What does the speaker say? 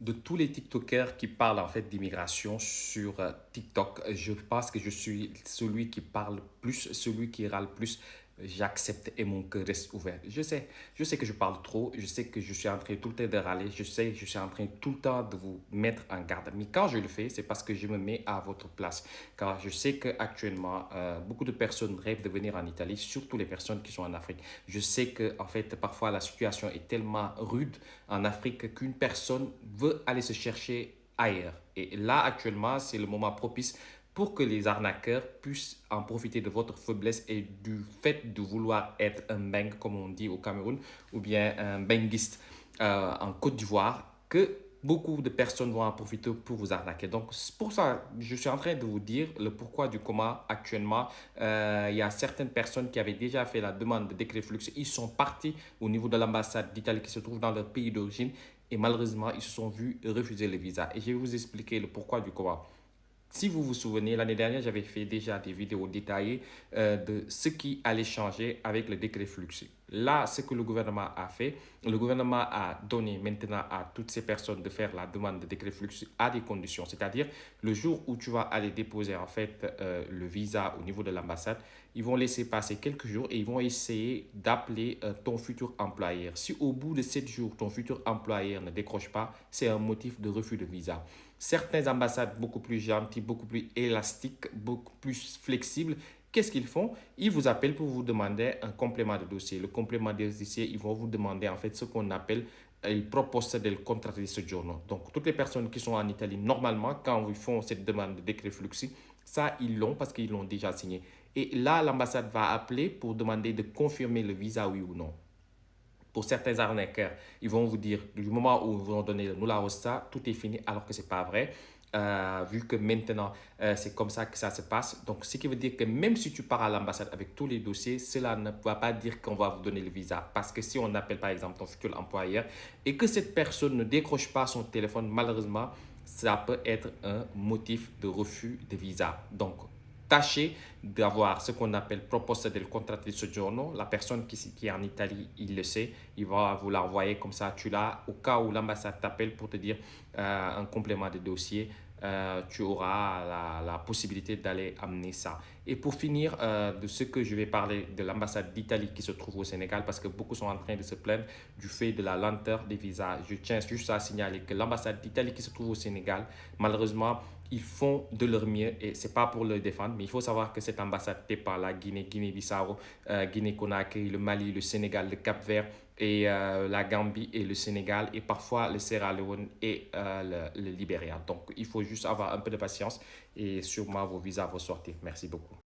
De tous les TikTokers qui parlent en fait d'immigration sur TikTok, je pense que je suis celui qui parle plus, celui qui râle plus. J'accepte et mon cœur reste ouvert. Je sais que je parle trop, je sais que je suis en train tout le temps de râler, je sais que je suis en train tout le temps de vous mettre en garde. Mais quand je le fais, c'est parce que je me mets à votre place. Car je sais qu'actuellement, beaucoup de personnes rêvent de venir en Italie, surtout les personnes qui sont en Afrique. Je sais que en fait, parfois la situation est tellement rude en Afrique qu'une personne veut aller se chercher ailleurs. Et là, actuellement, c'est le moment propice pour que les arnaqueurs puissent en profiter de votre faiblesse et du fait de vouloir être un bang, comme on dit au Cameroun, ou bien un banguiste en Côte d'Ivoire, que beaucoup de personnes vont en profiter pour vous arnaquer. Donc, c'est pour ça, je suis en train de vous dire le pourquoi du comment actuellement. Il y a certaines personnes qui avaient déjà fait la demande de décret flux. Ils sont partis au niveau de l'ambassade d'Italie qui se trouve dans leur pays d'origine et malheureusement, ils se sont vus refuser le visa. Et je vais vous expliquer le pourquoi du comment. Si vous vous souvenez, l'année dernière, j'avais fait déjà des vidéos détaillées de ce qui allait changer avec le décret Fluxi. Là, ce que le gouvernement a fait, le gouvernement a donné maintenant à toutes ces personnes de faire la demande de décret Fluxi à des conditions. C'est-à-dire, le jour où tu vas aller déposer en fait le visa au niveau de l'ambassade, ils vont laisser passer quelques jours et ils vont essayer d'appeler ton futur employeur. Si au bout de 7 jours, ton futur employeur ne décroche pas, c'est un motif de refus de visa. Certaines ambassades beaucoup plus gentilles, beaucoup plus élastiques, beaucoup plus flexibles, qu'est-ce qu'ils font? Ils vous appellent pour vous demander un complément de dossier. Le complément de dossier, ils vont vous demander en fait ce qu'on appelle il proposta del contratto di soggiorno. Donc, toutes les personnes qui sont en Italie, normalement, quand ils font cette demande de décret fluxi, ça, ils l'ont parce qu'ils l'ont déjà signé. Et là, l'ambassade va appeler pour demander de confirmer le visa, oui ou non. Pour certains arnaqueurs, ils vont vous dire, du moment où ils vont donner le nulla osta, tout est fini, alors que ce n'est pas vrai. Vu que maintenant, c'est comme ça que ça se passe. Donc, ce qui veut dire que même si tu pars à l'ambassade avec tous les dossiers, cela ne va pas dire qu'on va vous donner le visa. Parce que si on appelle, par exemple, ton futur employeur et que cette personne ne décroche pas son téléphone, malheureusement, ça peut être un motif de refus de visa. Donc, tâchez d'avoir ce qu'on appelle proposta del contratto di soggiorno. La personne qui est en Italie, il le sait, il va vous l'envoyer comme ça, tu l'as. Au cas où l'ambassade t'appelle pour te dire un complément de dossier, tu auras la possibilité d'aller amener ça. Et pour finir, de ce que je vais parler de l'ambassade d'Italie qui se trouve au Sénégal, parce que beaucoup sont en train de se plaindre du fait de la lenteur des visas. Je tiens juste à signaler que l'ambassade d'Italie qui se trouve au Sénégal, malheureusement, ils font de leur mieux et c'est pas pour le défendre, mais il faut savoir que cette ambassade n'est pas la Guinée, Guinée-Bissau, Guinée-Conakry, le Mali, le Sénégal, le Cap-Vert et la Gambie et le Sénégal et parfois le Sierra Leone et le Libéria. Donc il faut juste avoir un peu de patience et sûrement vos visas vont sortir. Merci beaucoup.